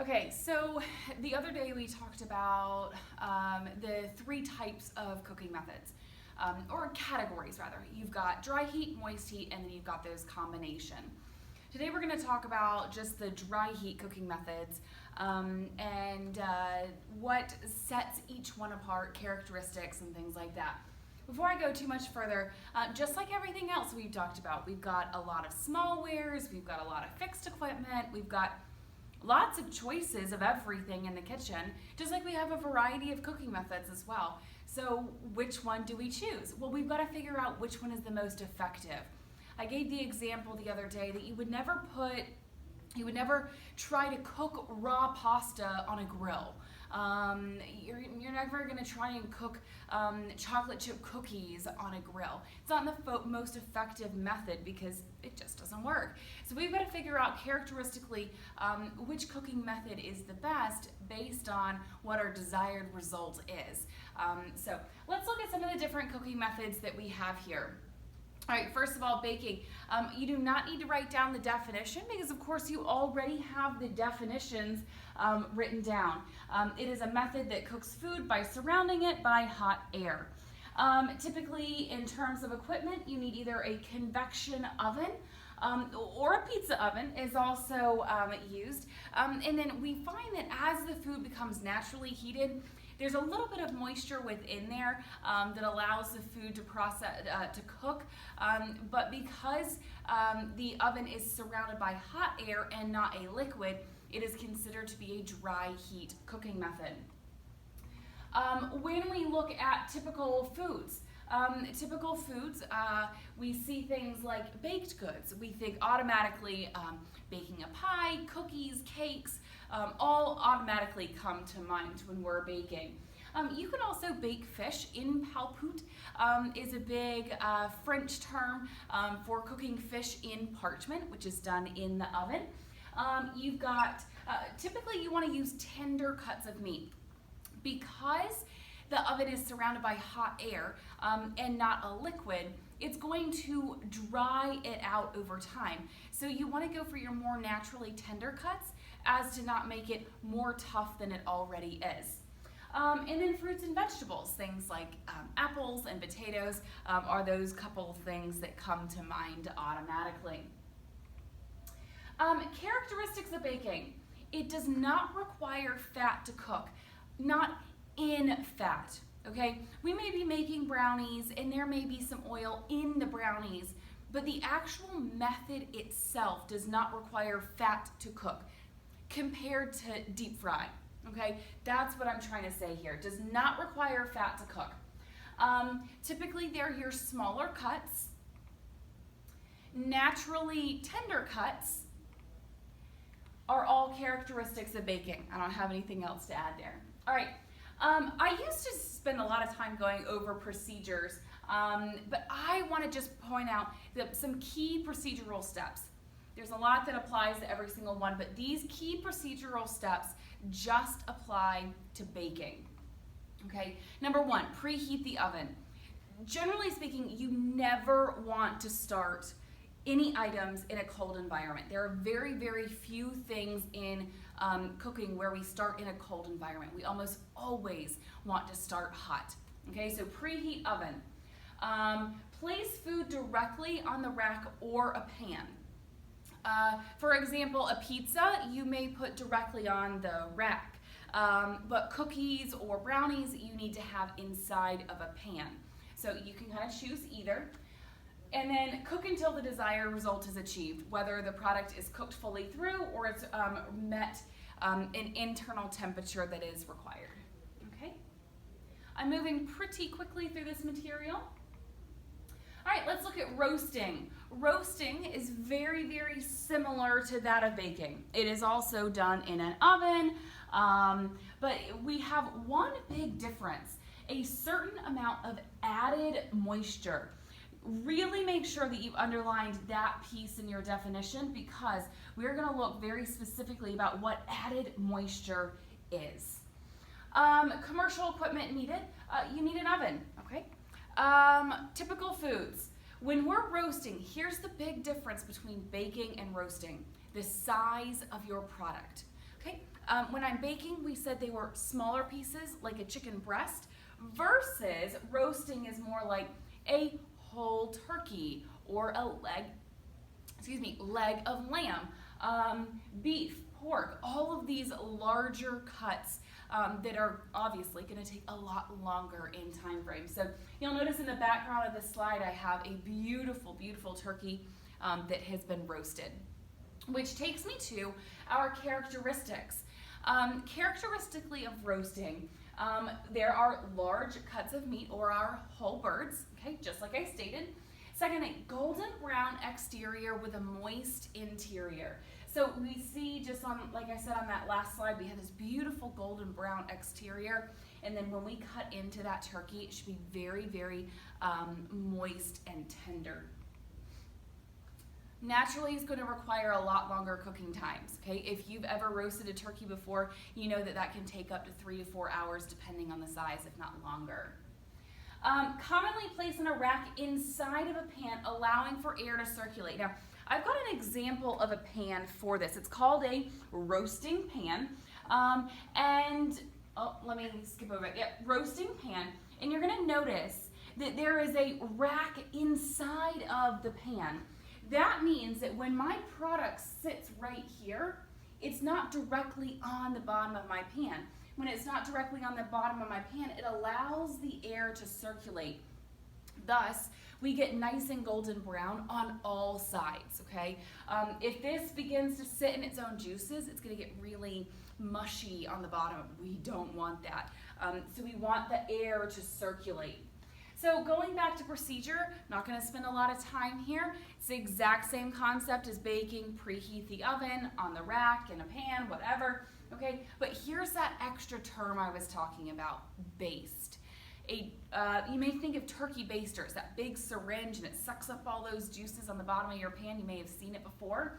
Okay, so the other day we talked about the three types of cooking methods, or categories rather. You've got dry heat, moist heat, and then you've got those combination. Today we're going to talk about just the dry heat cooking methods and what sets each one apart, characteristics and things like that. Before I go too much further, just like everything else we've talked about, we've got a lot of small wares, we've got a lot of fixed equipment, we've got lots of choices of everything in the kitchen, just like we have a variety of cooking methods as well. So which one do we choose? Well, we've got to figure out which one is the most effective. I gave the example the other day that you would never try to cook raw pasta on a grill. You're never going to try and cook chocolate chip cookies on a grill. It's not the most effective method because it just doesn't work. So we've got to figure out characteristically which cooking method is the best based on what our desired result is. So let's look at some of the different cooking methods that we have here. All right, first of all, baking. You do not need to write down the definition because, of course, you already have the definitions written down. It is a method that cooks food by surrounding it by hot air. Typically, in terms of equipment, you need either a convection oven or a pizza oven is also used. And then we find that as the food becomes naturally heated, there's a little bit of moisture within there that allows the food to cook, but because the oven is surrounded by hot air and not a liquid, it is considered to be a dry heat cooking method. When we look at typical foods, we see things like baked goods. We think automatically baking a pie, cookies, cakes, all automatically come to mind when we're baking. You can also bake fish. Impalput is a big French term for cooking fish in parchment, which is done in the oven. You've got, typically you want to use tender cuts of meat. Because the oven is surrounded by hot air and not a liquid, it's going to dry it out over time. So you want to go for your more naturally tender cuts as to not make it more tough than it already is. And then fruits and vegetables, things like apples and potatoes are those couple things that come to mind automatically. Characteristics of baking. It does not require fat to cook, not in fat. Okay, we may be making brownies and there may be some oil in the brownies, but the actual method itself does not require fat to cook compared to deep fry. Okay, that's what I'm trying to say here. It does not require fat to cook. Typically they're your smaller cuts, naturally tender cuts are all characteristics of baking. I don't have anything else to add there. All right. I used to spend a lot of time going over procedures, but I want to just point out some key procedural steps. There's a lot that applies to every single one, but these key procedural steps just apply to baking. Okay, number one, preheat the oven. Generally speaking, you never want to start any items in a cold environment. There are very, very few things in cooking where we start in a cold environment. We almost always want to start hot. Okay, so preheat oven. Place food directly on the rack or a pan. For example, a pizza you may put directly on the rack, but cookies or brownies you need to have inside of a pan. So you can kind of choose either. And then cook until the desired result is achieved, whether the product is cooked fully through or it's met an internal temperature that is required. Okay? I'm moving pretty quickly through this material. All right, let's look at roasting. Roasting is very, very similar to that of baking. It is also done in an oven, but we have one big difference, a certain amount of added moisture. Really make sure that you've underlined that piece in your definition because we're going to look very specifically about what added moisture is. Commercial equipment needed. You need an oven, okay? Typical foods. When we're roasting, here's the big difference between baking and roasting. The size of your product. Okay, When I'm baking, we said they were smaller pieces, like a chicken breast, versus roasting is more like a whole turkey or a leg of lamb, beef, pork, all of these larger cuts that are obviously going to take a lot longer in time frame. So you'll notice in the background of this slide I have a beautiful, beautiful turkey that has been roasted, which takes me to our characteristics. Characteristically of roasting, there are large cuts of meat or our whole birds, okay, just like I stated. Second, a golden brown exterior with a moist interior. So we see just on, like I said on that last slide, we have this beautiful golden brown exterior, and then when we cut into that turkey, it should be very, very moist and tender. Naturally, it's going to require a lot longer cooking times, okay? If you've ever roasted a turkey before, you know that that can take up to 3 to 4 hours depending on the size, if not longer. Commonly placed in a rack inside of a pan, allowing for air to circulate. Now, I've got an example of a pan for this. It's called a roasting pan, let me skip over it. Yep, roasting pan, and you're going to notice that there is a rack inside of the pan. That means that when my product sits right here, it's not directly on the bottom of my pan. When it's not directly on the bottom of my pan, it allows the air to circulate. Thus, we get nice and golden brown on all sides, okay? If this begins to sit in its own juices, it's gonna get really mushy on the bottom. We don't want that. So we want the air to circulate. So going back to procedure, not going to spend a lot of time here. It's the exact same concept as baking. Preheat the oven on the rack, in a pan, whatever. Okay, but here's that extra term I was talking about, baste. You may think of turkey basters, that big syringe, and it sucks up all those juices on the bottom of your pan. You may have seen it before.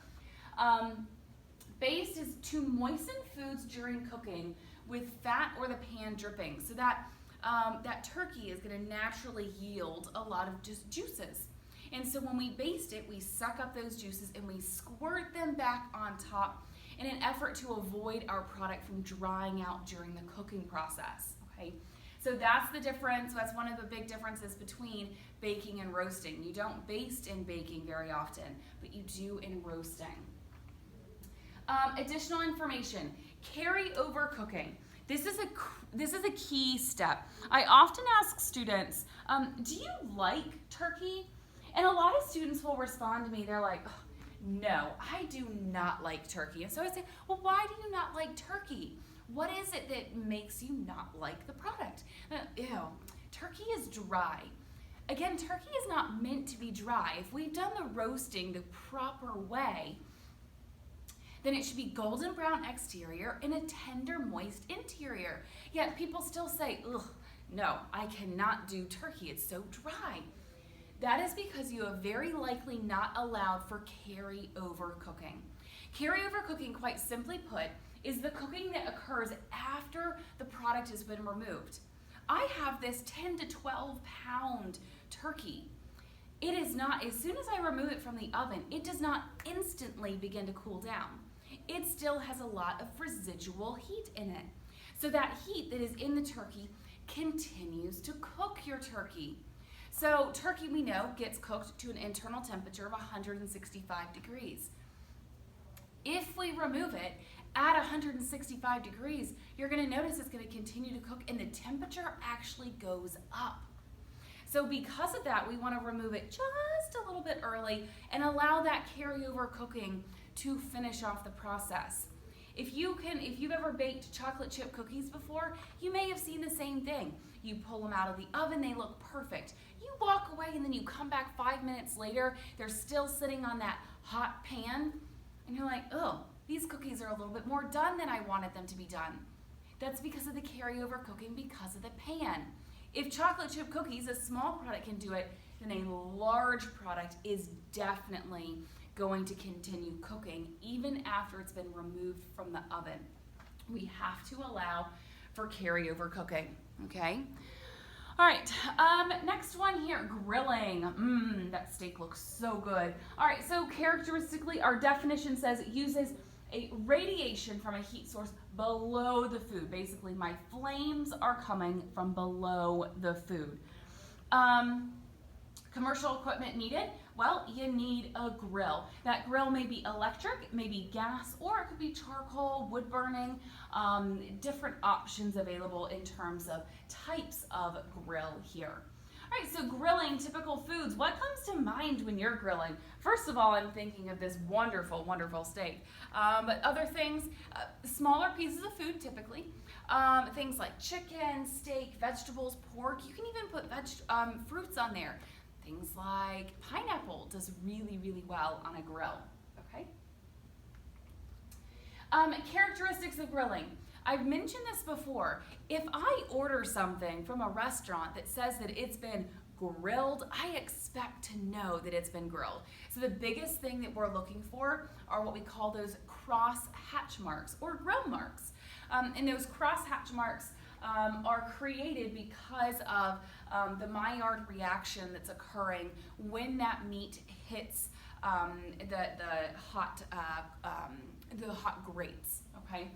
Baste is to moisten foods during cooking with fat or the pan dripping, so that that turkey is going to naturally yield a lot of just juices. And so when we baste it, we suck up those juices and we squirt them back on top in an effort to avoid our product from drying out during the cooking process, okay? So that's the difference. That's one of the big differences between baking and roasting. You don't baste in baking very often, but you do in roasting. Additional information, carry over cooking. This is a key step. I often ask students, do you like turkey? And a lot of students will respond to me, they're like, oh, no, I do not like turkey. And so I say, well, why do you not like turkey? What is it that makes you not like the product? Ew, turkey is dry. Again, turkey is not meant to be dry. If we've done the roasting the proper way, then it should be golden brown exterior and a tender, moist interior. Yet people still say, ugh, no, I cannot do turkey, it's so dry. That is because you have very likely not allowed for carry-over cooking. Carry-over cooking, quite simply put, is the cooking that occurs after the product has been removed. I have this 10 to 12 pound turkey. It is not, as soon as I remove it from the oven, it does not instantly begin to cool down. It still has a lot of residual heat in it. So that heat that is in the turkey continues to cook your turkey. So turkey, we know, gets cooked to an internal temperature of 165 degrees. If we remove it at 165 degrees, you're going to notice it's going to continue to cook and the temperature actually goes up. So because of that, we want to remove it just a little bit early and allow that carryover cooking to finish off the process. If you've ever baked chocolate chip cookies before, you may have seen the same thing. You pull them out of the oven, they look perfect. You walk away and then you come back 5 minutes later, they're still sitting on that hot pan, and you're like, oh, these cookies are a little bit more done than I wanted them to be done. That's because of the carryover cooking, because of the pan. If chocolate chip cookies, a small product, can do it, then a large product is definitely going to continue cooking even after it's been removed from the oven. We have to allow for carryover cooking, okay? All right, next one here, grilling. That steak looks so good. All right, so characteristically, our definition says it uses a radiation from a heat source below the food. Basically, my flames are coming from below the food. Commercial equipment needed? Well, you need a grill. That grill may be electric, it may be gas, or it could be charcoal, wood burning, different options available in terms of types of grill here. All right, so grilling, typical foods. What comes to mind when you're grilling? First of all, I'm thinking of this wonderful, wonderful steak. But other things, smaller pieces of food typically. Things like chicken, steak, vegetables, pork. You can even put fruits on there. Things like pineapple does really, really well on a grill, okay? Characteristics of grilling. I've mentioned this before. If I order something from a restaurant that says that it's been grilled, I expect to know that it's been grilled. So the biggest thing that we're looking for are what we call those cross hatch marks or grill marks. And those cross hatch marks are created because of the Maillard reaction that's occurring when that meat hits the hot grates. Okay.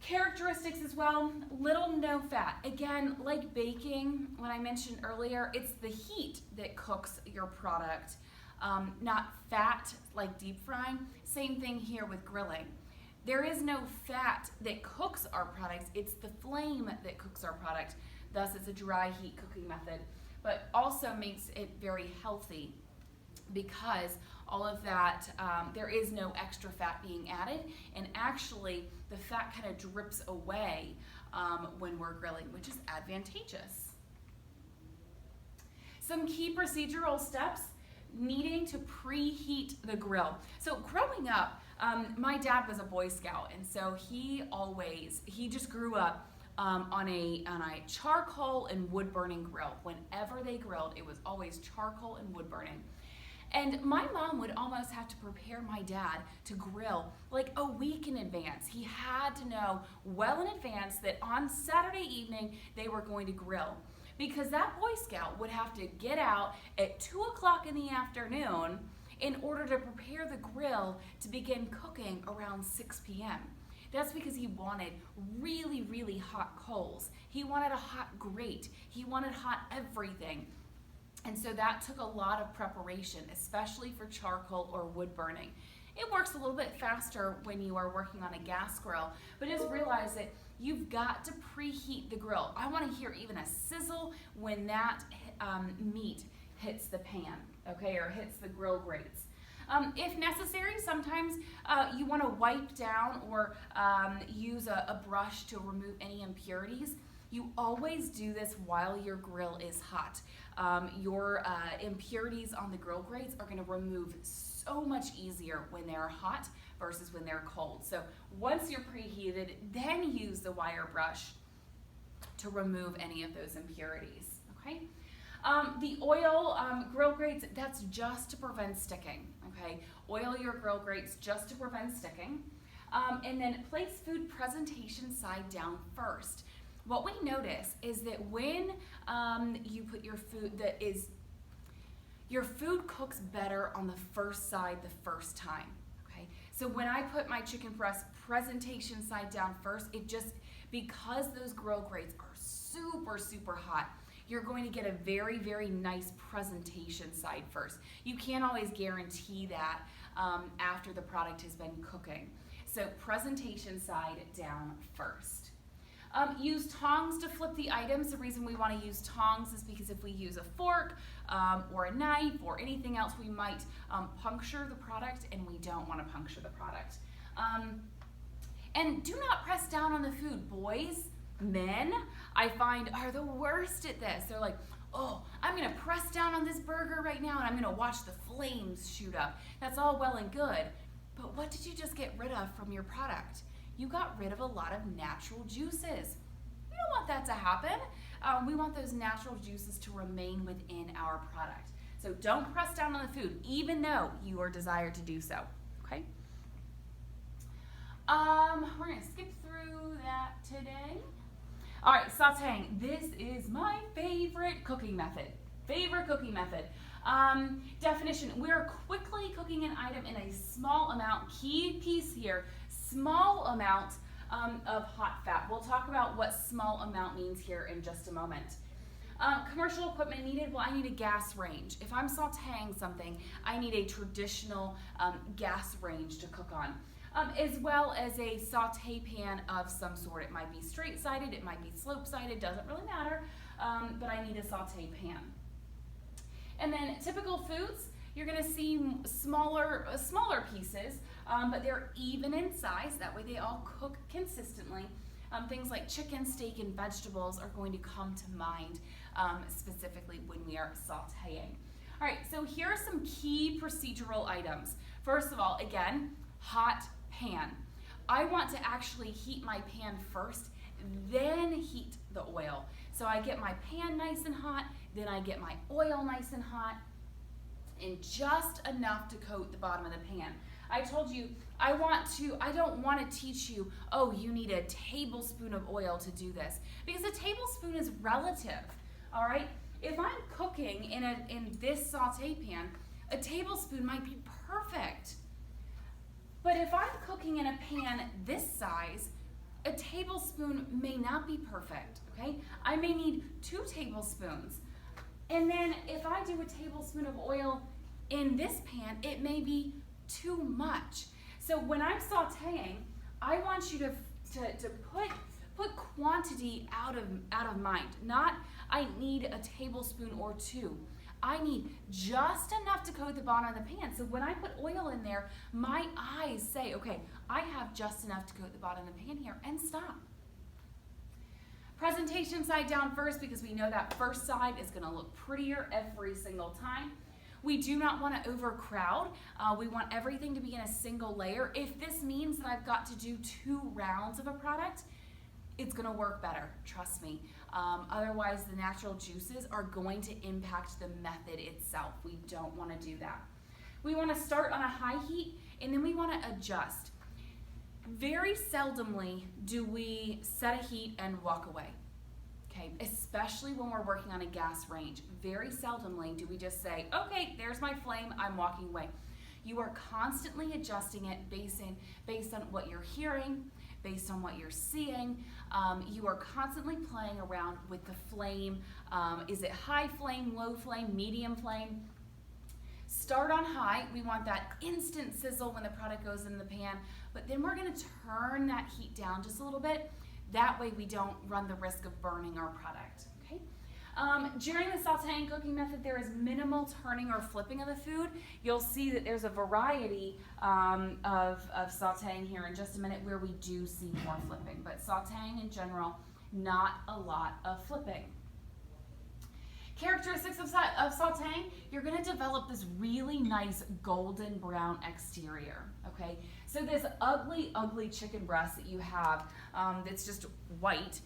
Characteristics as well, little no fat. Again, like baking, when I mentioned earlier, it's the heat that cooks your product, not fat like deep frying. Same thing here with grilling. There is no fat that cooks our products, it's the flame that cooks our product. Thus, it's a dry heat cooking method, but also makes it very healthy because all of that, there is no extra fat being added, and actually the fat kind of drips away when we're grilling, which is advantageous. Some key procedural steps: needing to preheat the grill. So growing up, my dad was a Boy Scout, and so he just grew up on a charcoal and wood burning grill. Whenever they grilled, it was always charcoal and wood burning. And my mom would almost have to prepare my dad to grill like a week in advance. He had to know well in advance that on Saturday evening they were going to grill, because that Boy Scout would have to get out at 2 o'clock in the afternoon in order to prepare the grill to begin cooking around 6 p.m. That's because he wanted really, really hot coals. He wanted a hot grate. He wanted hot everything. And so that took a lot of preparation, especially for charcoal or wood burning. It works a little bit faster when you are working on a gas grill, but just realize that you've got to preheat the grill. I want to hear even a sizzle when that meat hits the pan, okay, or hits the grill grates. If necessary, sometimes you want to wipe down or use a brush to remove any impurities. You always do this while your grill is hot. Your impurities on the grill grates are going to remove so much easier when they're hot versus when they're cold. So once you're preheated, then use the wire brush to remove any of those impurities, okay? The oil grill grates, that's just to prevent sticking, okay? Oil your grill grates just to prevent sticking. And then place food presentation side down first. What we notice is that when you put your food cooks better on the first side the first time, okay? So when I put my chicken breast presentation side down first, because those grill grates are super, super hot, you're going to get a very, very nice presentation side first. You can't always guarantee that after the product has been cooking. So presentation side down first. Use tongs to flip the items. The reason we want to use tongs is because if we use a fork or a knife or anything else, we might puncture the product, and we don't want to puncture the product. And do not press down on the food. Boys, men, I find are the worst at this. They're like, oh, I'm going to press down on this burger right now and I'm going to watch the flames shoot up. That's all well and good, but what did you just get rid of from your product? You got rid of a lot of natural juices. We don't want that to happen. We want those natural juices to remain within our product. So don't press down on the food, even though you are desired to do so, okay? We're gonna skip through that today. All right, sautéing. This is my favorite cooking method. Definition, we're quickly cooking an item in a small amount, key piece here, small amount of hot fat. We'll talk about what small amount means here in just a moment. Commercial equipment needed, well, I need a gas range. If I'm sauteing something, I need a traditional gas range to cook on. As well as a saute pan of some sort. It might be straight-sided, it might be slope-sided, doesn't really matter, but I need a saute pan. And then typical foods, you're gonna see smaller pieces, but they're even in size, that way they all cook consistently. Things like chicken, steak, and vegetables are going to come to mind specifically when we are sauteing. All right, so here are some key procedural items. First of all, again, hot pan. I want to actually heat my pan first, then heat the oil. So I get my pan nice and hot, then I get my oil nice and hot, and just enough to coat the bottom of the pan. I told you, I don't want to teach you, oh, you need a tablespoon of oil to do this, because a tablespoon is relative, all right? If I'm cooking in this saute pan, a tablespoon might be perfect. But if I'm cooking in a pan this size, a tablespoon may not be perfect, okay? I may need 2 tablespoons. And then if I do a tablespoon of oil in this pan, it may be too much. So when I'm sauteing, I want you to put quantity out of mind. Not, I need a tablespoon or 2. I need just enough to coat the bottom of the pan. So when I put oil in there, my eyes say, okay, I have just enough to coat the bottom of the pan here, and stop. Presentation side down first, because we know that first side is gonna look prettier every single time. We do not want to overcrowd. We want everything to be in a single layer. If this means that I've got to do 2 rounds of a product, it's gonna work better, trust me. Otherwise, the natural juices are going to impact the method itself. We don't wanna do that. We wanna start on a high heat, and then we wanna adjust. Very seldomly do we set a heat and walk away, okay? Especially when we're working on a gas range. Very seldomly do we just say, okay, there's my flame, I'm walking away. You are constantly adjusting it based on what you're hearing, based on what you're seeing. You are constantly playing around with the flame. Is it high flame, low flame, medium flame? Start on high. We want that instant sizzle when the product goes in the pan, but then we're gonna turn that heat down just a little bit. That way we don't run the risk of burning our product, okay? During the sauteing cooking method, there is minimal turning or flipping of the food. You'll see that there's a variety of sauteing here in just a minute where we do see more flipping, but sauteing in general, not a lot of flipping. Characteristics of sauteing, you're gonna develop this really nice golden brown exterior, okay? So this ugly, ugly chicken breast that you have that's just white,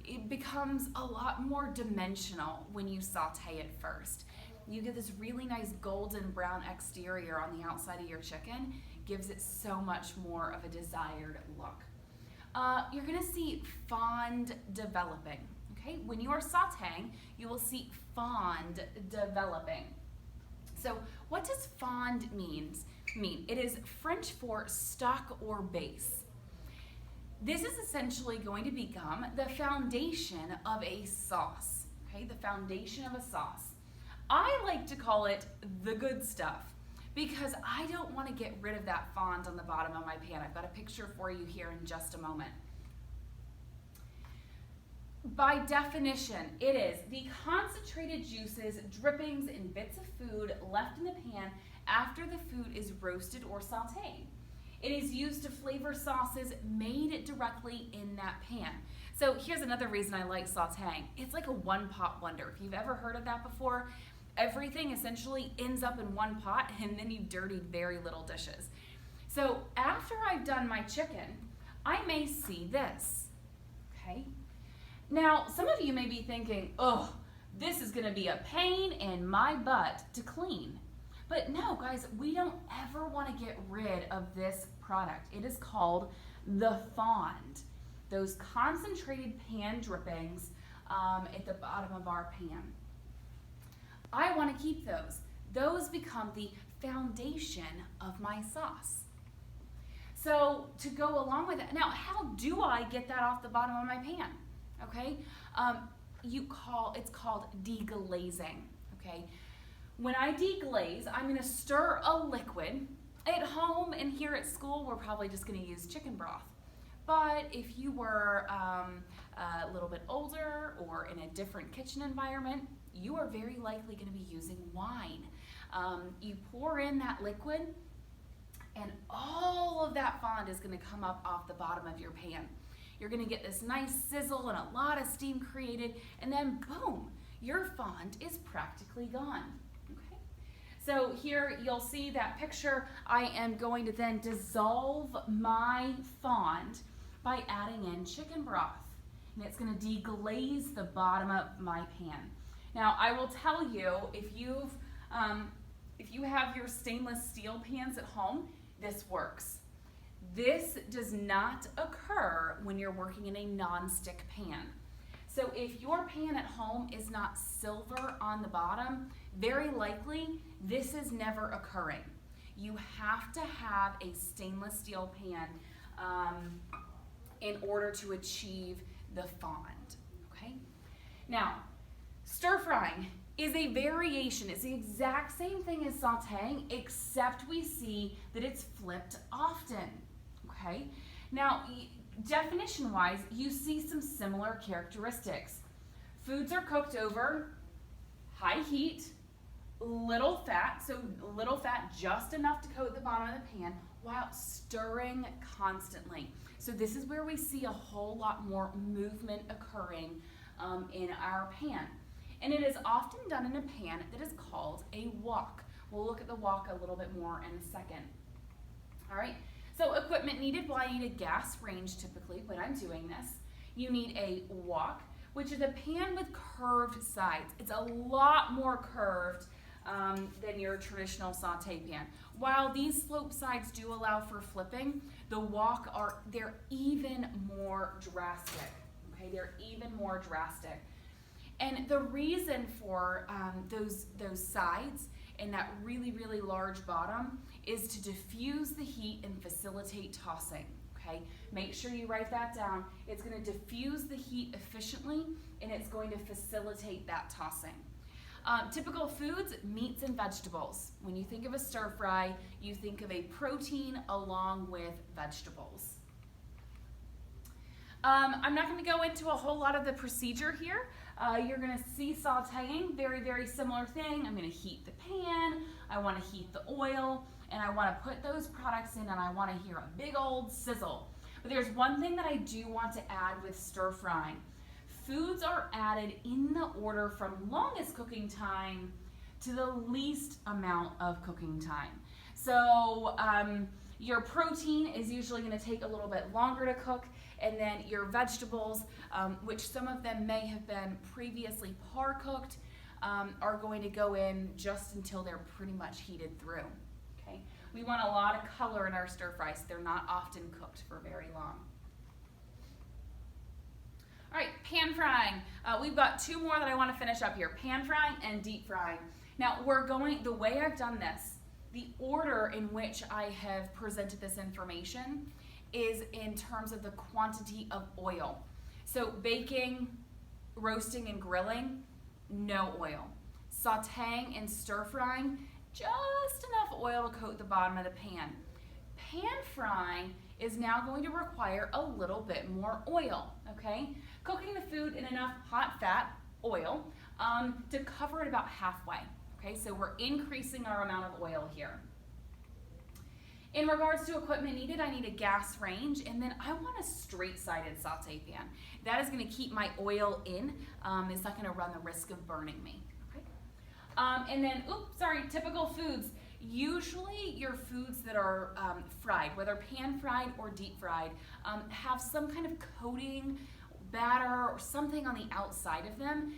it becomes a lot more dimensional when you saute it first. You get this really nice golden brown exterior on the outside of your chicken, gives it so much more of a desired look. You're gonna see fond developing. Okay, when you are sauteing, you will see fond developing. So what does fond mean? It is French for stock or base. This is essentially going to become the foundation of a sauce, okay? The foundation of a sauce. I like to call it the good stuff because I don't want to get rid of that fond on the bottom of my pan. I've got a picture for you here in just a moment. By definition, it is the concentrated juices, drippings, and bits of food left in the pan after the food is roasted or sauteed. It is used to flavor sauces made directly in that pan. So here's another reason I like sauteing. It's like a one-pot wonder. If you've ever heard of that before, everything essentially ends up in one pot and then you've dirtied very little dishes. So after I've done my chicken, I may see this, okay? Now, some of you may be thinking, oh, this is gonna be a pain in my butt to clean. But no, guys, we don't ever wanna get rid of this product. It is called the fond. Those concentrated pan drippings at the bottom of our pan. I want to keep those. Those become the foundation of my sauce. So to go along with it, now how do I get that off the bottom of my pan? Okay, it's called deglazing. Okay, when I deglaze, I'm going to stir a liquid. At home and here at school, we're probably just going to use chicken broth. But if you were a little bit older or in a different kitchen environment, you are very likely going to be using wine. You pour in that liquid, and all of that fond is going to come up off the bottom of your pan. You're going to get this nice sizzle and a lot of steam created, and then boom, your fond is practically gone. Okay? So here you'll see that picture. I am going to then dissolve my fond by adding in chicken broth, and it's going to deglaze the bottom of my pan. Now I will tell you, if you have your stainless steel pans at home, this works. This does not occur when you're working in a non-stick pan. So if your pan at home is not silver on the bottom, very likely this is never occurring. You have to have a stainless steel pan in order to achieve the fond. Okay? Now, stir frying is a variation. It's the exact same thing as sautéing, except we see that it's flipped often. Okay? Now, definition-wise, you see some similar characteristics. Foods are cooked over high heat, little fat, so little fat just enough to coat the bottom of the pan while stirring constantly. So this is where we see a whole lot more movement occurring in our pan. And it is often done in a pan that is called a wok. We'll look at the wok a little bit more in a second. All right, so equipment needed. Well, I need a gas range typically when I'm doing this. You need a wok, which is a pan with curved sides. It's a lot more curved than your traditional sauté pan. While these slope sides do allow for flipping, the wok they're even more drastic. Okay, they're even more drastic. And the reason for those sides and that really, really large bottom is to diffuse the heat and facilitate tossing. Okay, make sure you write that down. It's going to diffuse the heat efficiently, and it's going to facilitate that tossing. Typical foods, meats and vegetables. When you think of a stir fry, you think of a protein along with vegetables. I'm not going to go into a whole lot of the procedure here. You're going to see sautéing, very, very similar thing. I'm going to heat the pan, I want to heat the oil, and I want to put those products in, and I want to hear a big old sizzle. But there's one thing that I do want to add with stir frying. Foods are added in the order from longest cooking time to the least amount of cooking time. So your protein is usually going to take a little bit longer to cook, and then your vegetables, which some of them may have been previously par cooked, are going to go in just until they're pretty much heated through. Okay? We want a lot of color in our stir fries. They're not often cooked for very long. All right, pan frying. We've got two more that I want to finish up here, pan frying and deep frying. Now, the way I've done this, the order in which I have presented this information is in terms of the quantity of oil. So baking, roasting, and grilling, no oil. Sautéing and stir frying, just enough oil to coat the bottom of the pan. Pan frying is now going to require a little bit more oil, okay? Cooking the food in enough hot fat, oil, to cover it about halfway, okay? So we're increasing our amount of oil here. In regards to equipment needed, I need a gas range, and then I want a straight-sided sauté pan. That is going to keep my oil in. It's not going to run the risk of burning me. Okay? And then, typical foods. Usually your foods that are fried, whether pan fried or deep fried, have some kind of coating, batter, or something on the outside of them,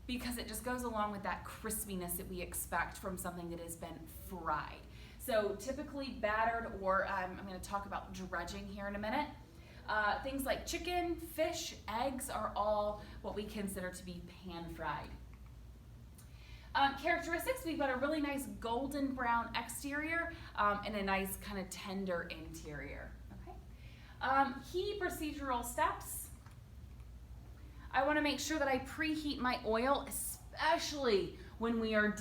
because it just goes along with that crispiness that we expect from something that has been fried. So typically battered, or I'm going to talk about dredging here in a minute. Things like chicken, fish, eggs are all what we consider to be pan fried. Characteristics, we've got a really nice golden brown exterior and a nice kind of tender interior. Okay. Key procedural steps. I want to make sure that I preheat my oil, especially when we are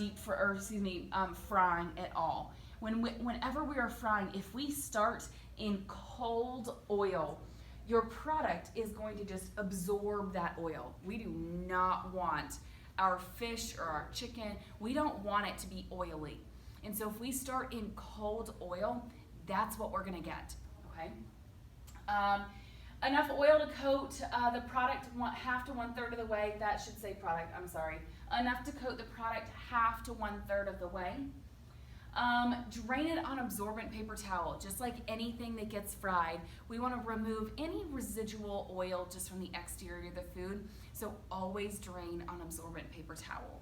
frying at all. Whenever we are frying, if we start in cold oil, your product is going to just absorb that oil. We do not want our fish or our chicken, we don't want it to be oily. And so if we start in cold oil, that's what we're gonna get, okay? Enough oil to coat the product half to 1/3 of the way. That should say product, I'm sorry. Enough to coat the product half to 1/3 of the way. Drain it on absorbent paper towel. Just like anything that gets fried, we want to remove any residual oil just from the exterior of the food. So always drain on absorbent paper towel.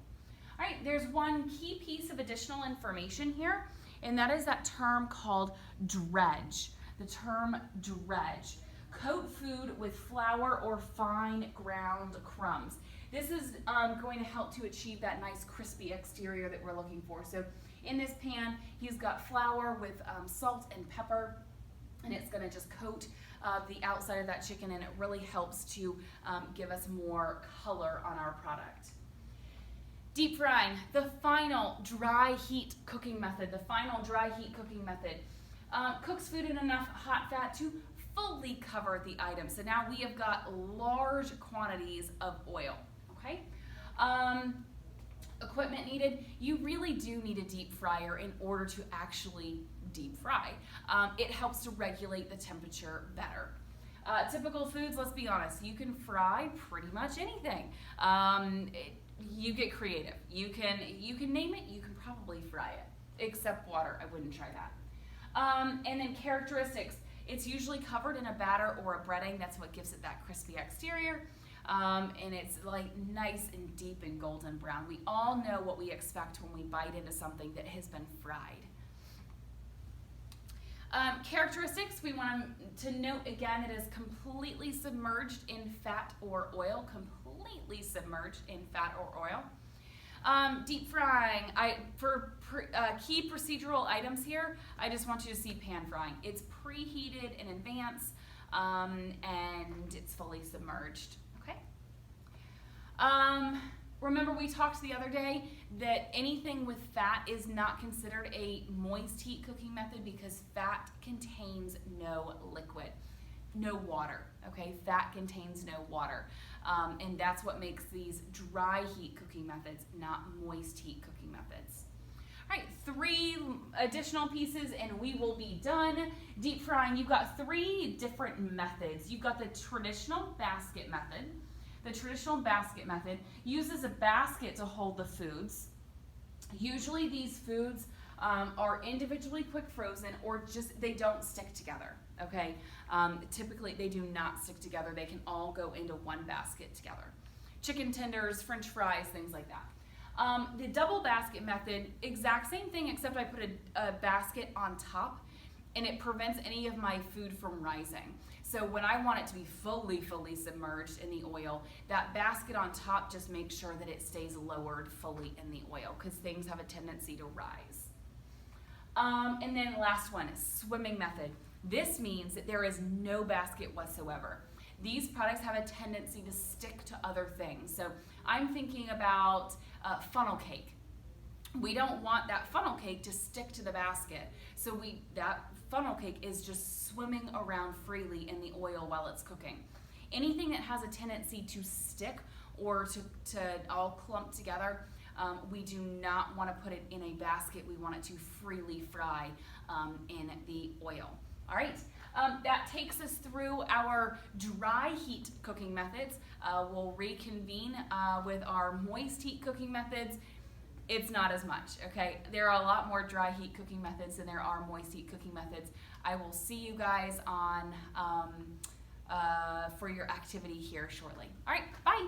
All right, there's one key piece of additional information here, and that is that term called dredge. The term dredge. Coat food with flour or fine ground crumbs. This is going to help to achieve that nice crispy exterior that we're looking for. So in this pan, he's got flour with salt and pepper, and it's going to just coat the outside of that chicken, and it really helps to give us more color on our product. Deep frying, the final dry heat cooking method. The final dry heat cooking method cooks food in enough hot fat to fully cover the item. So now we have got large quantities of oil, okay? Equipment needed, you really do need a deep fryer in order to actually deep fry. It helps to regulate the temperature better. Typical foods, let's be honest, you can fry pretty much anything. You get creative. You can name it, you can probably fry it, except water. I wouldn't try that. And then characteristics, it's usually covered in a batter or a breading. That's what gives it that crispy exterior. And it's like nice and deep and golden brown. We all know what we expect when we bite into something that has been fried. Characteristics, we want to note again, it is completely submerged in fat or oil, completely submerged in fat or oil. Deep frying, for key procedural items here, I just want you to see pan frying. It's preheated in advance and it's fully submerged. Okay. Remember we talked the other day that anything with fat is not considered a moist heat cooking method because fat contains no liquid, no water, okay? Fat contains no water. And that's what makes these dry heat cooking methods, not moist heat cooking methods. All right, 3 additional pieces and we will be done. Deep frying, you've got 3 different methods. You've got the traditional basket method. The traditional basket method uses a basket to hold the foods. Usually these foods are individually quick frozen or just they don't stick together, okay? Typically they do not stick together. They can all go into one basket together. Chicken tenders, French fries, things like that. The double basket method, exact same thing except I put a basket on top and it prevents any of my food from rising. So when I want it to be fully submerged in the oil, that basket on top just makes sure that it stays lowered fully in the oil because things have a tendency to rise. And then last one, swimming method. This means that there is no basket whatsoever. These products have a tendency to stick to other things. So I'm thinking about funnel cake. We don't want that funnel cake to stick to the basket. So that funnel cake is just swimming around freely in the oil while it's cooking. Anything that has a tendency to stick or to all clump together, we do not want to put it in a basket. We want it to freely fry in the oil. All right, that takes us through our dry heat cooking methods. We'll reconvene with our moist heat cooking methods. It's not as much, okay? There are a lot more dry heat cooking methods than there are moist heat cooking methods. I will see you guys on for your activity here shortly. All right, bye.